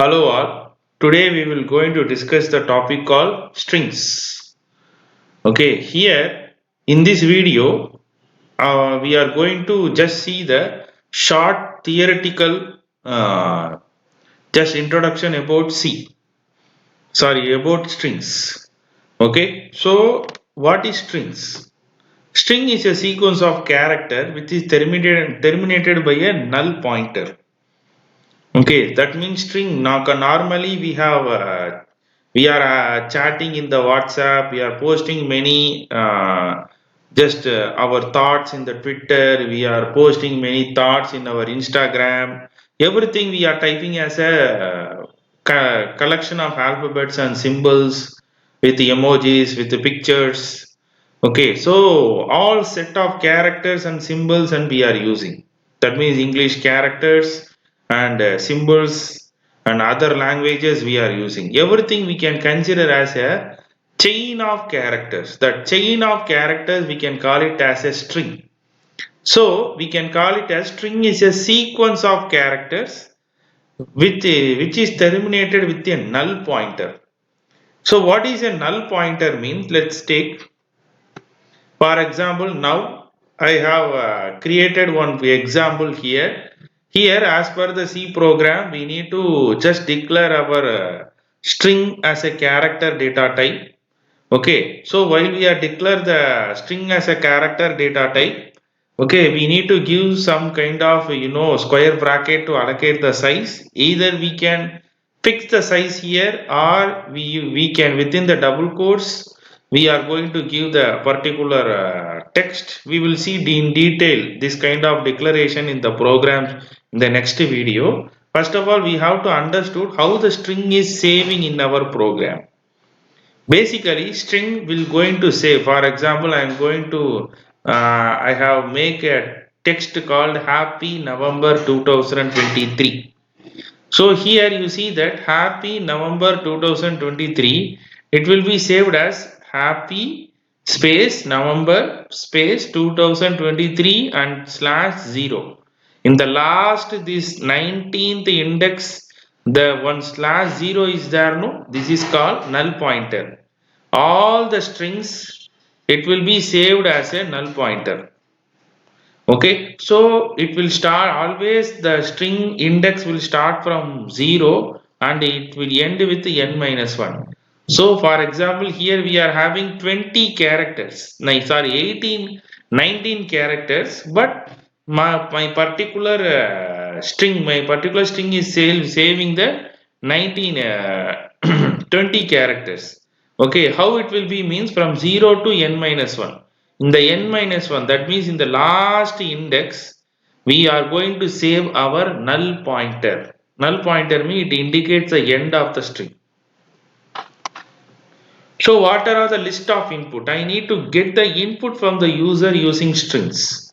Hello all. Today we will going to discuss the topic called strings. Okay, here in this video we are going to just see the short theoretical just introduction about C. Sorry, about strings. Okay, so what is strings? String is a sequence of character which is terminated by a null pointer. Okay, that means string. Now, normally we are chatting in the WhatsApp. We are posting many just our thoughts in the Twitter. We are posting many thoughts in our Instagram. Everything we are typing as a collection of alphabets and symbols with emojis, with the pictures. Okay, so all set of characters and symbols, and we are using. That means English characters and symbols and other languages we are using. Everything we can consider as a chain of characters. That chain of characters we can call it as a string. So we can call it as string is a sequence of characters which is terminated with a null pointer. So what is a null pointer means? Let's take for example, now I have created one example here. Here, as per the C program, we need to just declare our string as a character data type. Okay, so while we are declare the string as a character data type, okay, we need to give some kind of square bracket to allocate the size. Either we can fix the size here, or we can within the double quotes we are going to give the particular text. We will see in detail this kind of declaration in the program in the next video. First of all, we have to understood how the string is saving in our program. Basically, string will going to say, for example, I am going to I have make a text called Happy November 2023. So here you see that Happy November 2023, it will be saved as Happy space November space 2023 and slash 0. In the last this 19th index, the one slash 0 is there, no? This is called null pointer. All the strings, it will be saved as a null pointer. Okay, so it will start always the string index will start from 0 and it will end with n minus 1. So for example, here we are having 20 characters, no, sorry, 18, 19 characters, but my particular string is saving the 19, 20 characters. Okay, how it will be means from 0 to n minus 1. In the n minus 1, that means in the last index, we are going to save our null pointer. Null pointer means it indicates the end of the string. So what are the list of input? I need to get the input from the user using strings.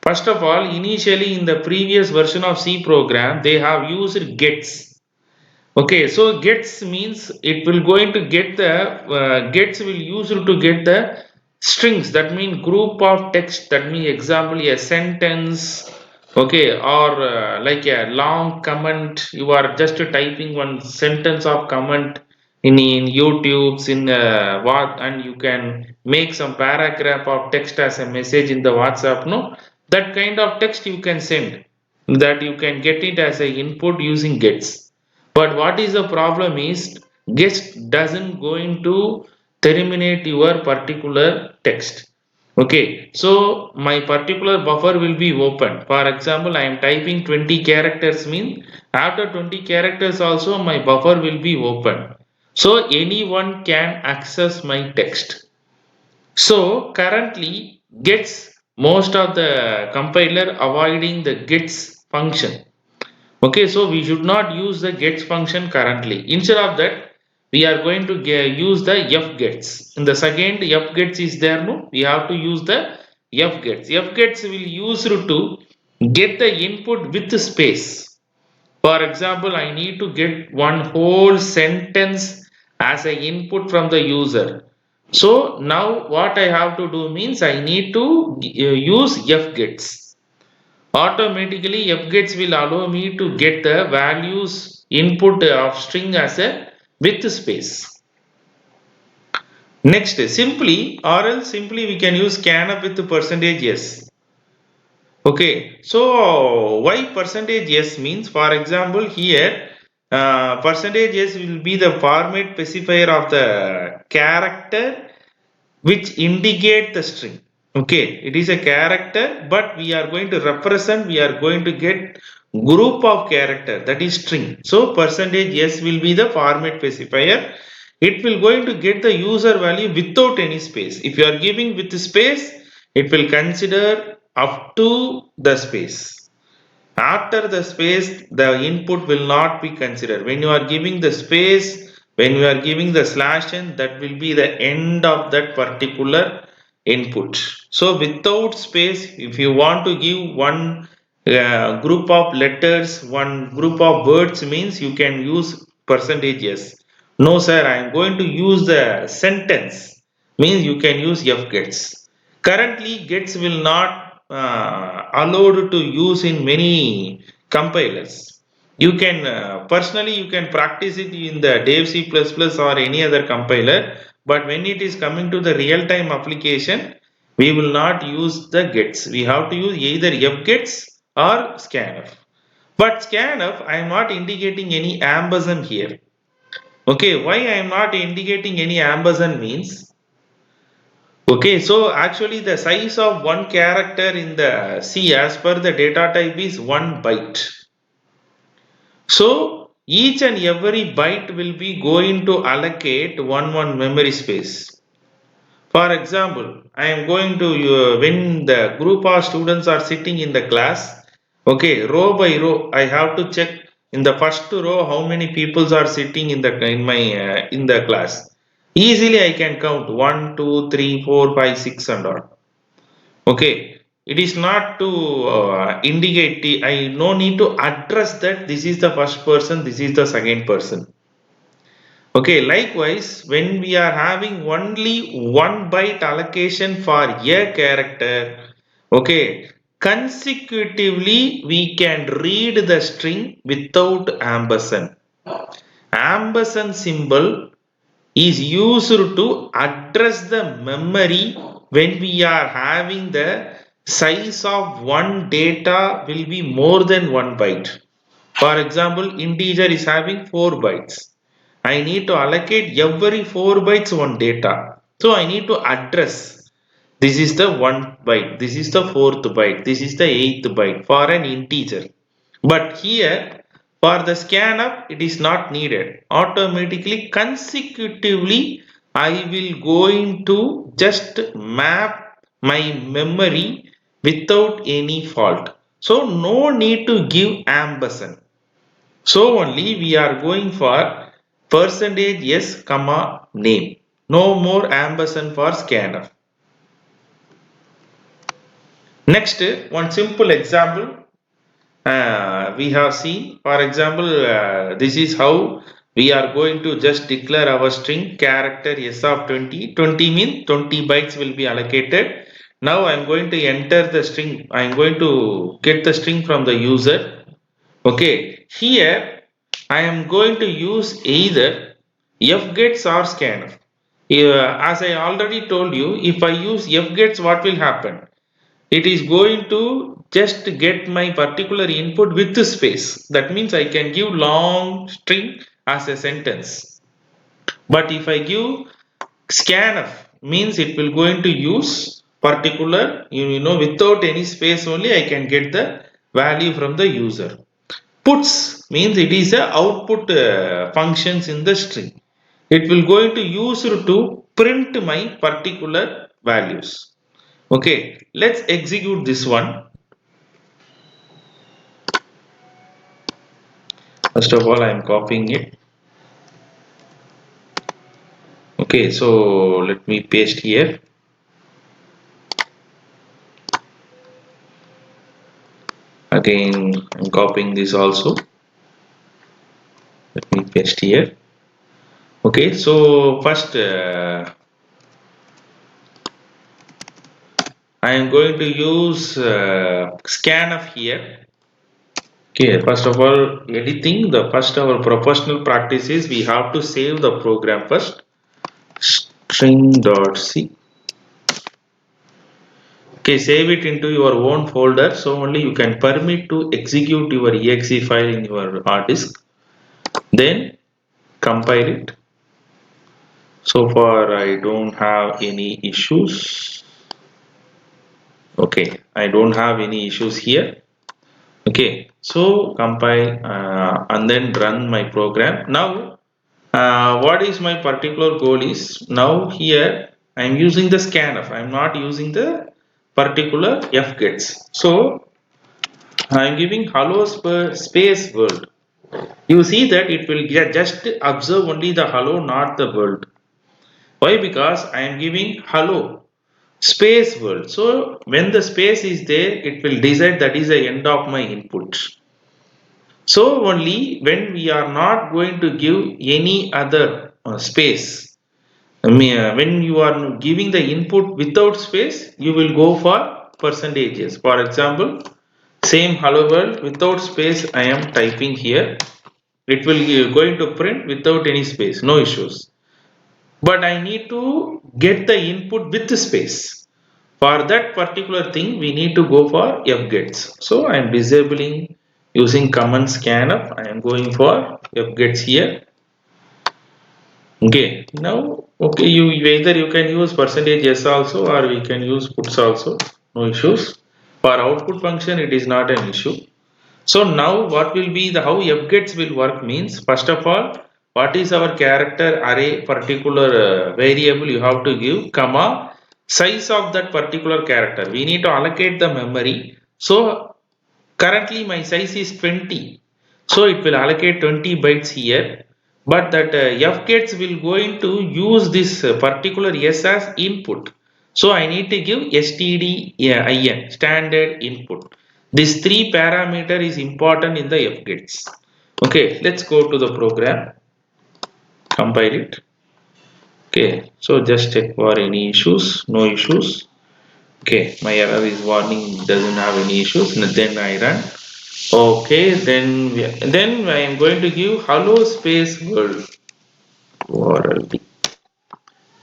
First of all, initially in the previous version of C program, they have used gets. Okay, so gets means it will going to get the gets will use to get the strings, that mean group of text, that means example a sentence, okay, or like a long comment. You are just typing one sentence of comment in YouTube's in what, and you can make some paragraph of text as a message in the WhatsApp. No, that kind of text you can send, that you can get it as a input using gets. But what is the problem is guest doesn't going to terminate your particular text. Okay, so my particular buffer will be open. For example, I am typing 20 characters mean after 20 characters also my buffer will be open. So anyone can access my text. So currently gets most of the compiler avoiding the gets function. Okay, so we should not use the gets function currently. Instead of that, we are going to use the f gets. In the second f gets is there, no? We have to use the f gets. F gets will use to get the input with space. For example, I need to get one whole sentence as an input from the user. So now what I have to do means I need to use f gets. Automatically fgets will allow me to get the values input of string as a with space. Next, simply or else simply we can use scanf with percentage yes. Okay, so why percentage yes means, for example, here percentage yes will be the format specifier of the character which indicate the string. Okay, it is a character, but we are going to represent, we are going to get group of character, that is string. So percentage yes will be the format specifier. It will going to get the user value without any space. If you are giving with space, it will consider up to the space. After the space, the input will not be considered. When you are giving the space, when you are giving the slash n, that will be the end of that particular input. So without space, if you want to give one group of letters, one group of words, means you can use percentage yes. No sir, I am going to use the sentence, means you can use f gets. Currently, gets will not allowed to use in many compilers. You can personally you can practice it in the Dev C++ or any other compiler, but when it is coming to the real-time application, we will not use the gets. We have to use either fgets or scanf. But scanf, I am not indicating any ampersand here. Okay, why I am not indicating any ampersand means, okay, so actually the size of one character in the C as per the data type is 1 byte. So each and every byte will be going to allocate one memory space. For example, I am going to when the group of students are sitting in the class, okay, row by row, I have to check in the first row how many people are sitting in the class. Easily I can count 1, 2, 3, 4, 5, 6 and all. Okay, it is not to indicate, I no need to address that this is the first person, this is the second person. Okay, likewise, when we are having only 1 byte allocation for a character, okay, consecutively we can read the string without ampersand. Ampersand symbol is used to address the memory when we are having the size of one data will be more than 1 byte. For example, integer is having 4 bytes. I need to allocate every 4 bytes one data. So I need to address this is the 1 byte, this is the 4th byte, this is the 8th byte for an integer. But here for the scanf it is not needed. Automatically consecutively I will going to just map my memory without any fault. So no need to give ampersand. So only we are going for percentage yes comma name. No more ampersand for scanf. Next, one simple example we have seen. For example, this is how we are going to just declare our string character s of 20. 20 means 20 bytes will be allocated. Now I am going to enter the string. I am going to get the string from the user. Okay, here I am going to use either fgets or scanf. As I already told you, if I use fgets, what will happen? It is going to just get my particular input with the space. That means I can give long string as a sentence. But if I give scanf, means it will going to use particular, without any space only I can get the value from the user. Puts means it is a output functions in the string. It will going to use to print my particular values. Okay, let's execute this one. First of all, I am copying it. Okay, so let me paste here. Again, I'm copying this also. Let me paste here. Okay, so first I am going to use scanf here. Okay, first of all, editing, the first our professional practice is we have to save the program first. String.c. Okay, save it into your own folder, so only you can permit to execute your exe file in your hard disk. Then compile it. So far I don't have any issues. Okay, I don't have any issues here. Okay, so compile and then run my program. Now what is my particular goal is, now here I am using the scanf, I am not using the particular fgets. So I am giving hello space world. You see that it will just observe only the hello, not the world. Why? Because I am giving hello space world. So when the space is there, it will decide that is the end of my input. So only when we are not going to give any other space, when you are giving the input without space, you will go for percentages. For example, same hello world without space I am typing here. It will going to print without any space, no issues. But I need to get the input with the space. For that particular thing, we need to go for fgets. So I am disabling using command scanf. I am going for fgets here. Okay, now okay, you either you can use percentage %s also, or we can use puts also, no issues. For output function, it is not an issue. So now what will be the how fgets will work means, first of all, what is our character array particular variable you have to give, comma, size of that particular character. We need to allocate the memory. So currently my size is 20. So it will allocate 20 bytes here. But that fgets will going to use this particular s as input. So I need to give stdin, standard input. This three parameter is important in the fgets. Okay, let's go to the program, compile it. Okay, so just check for any issues, no issues. Okay, my error is warning doesn't have any issues. And then I run. Okay, then I am going to give hello space world. World.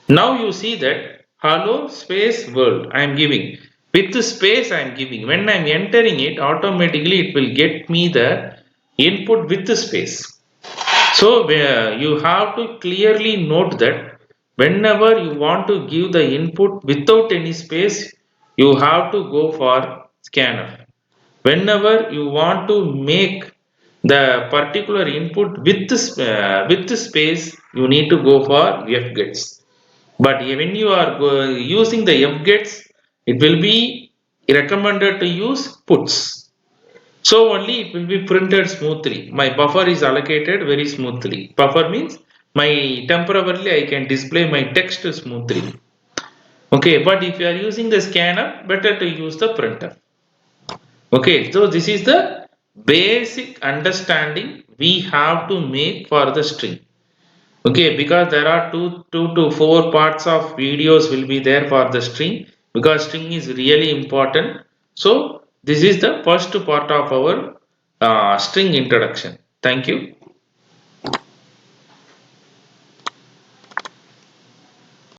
Now you see that hello space world I am giving. With the space I am giving. When I am entering it, automatically it will get me the input with the space. So you have to clearly note that whenever you want to give the input without any space, you have to go for scanf. Whenever you want to make the particular input with the space, you need to go for fgets. But when you are using the fgets, it will be recommended to use puts. So only it will be printed smoothly. My buffer is allocated very smoothly. Buffer means my temporarily I can display my text smoothly. Okay, but if you are using the scanner, better to use the printer. Okay, so this is the basic understanding we have to make for the string. Okay, because there are two to four parts of videos will be there for the string, because string is really important. So this is the first part of our string introduction. Thank you.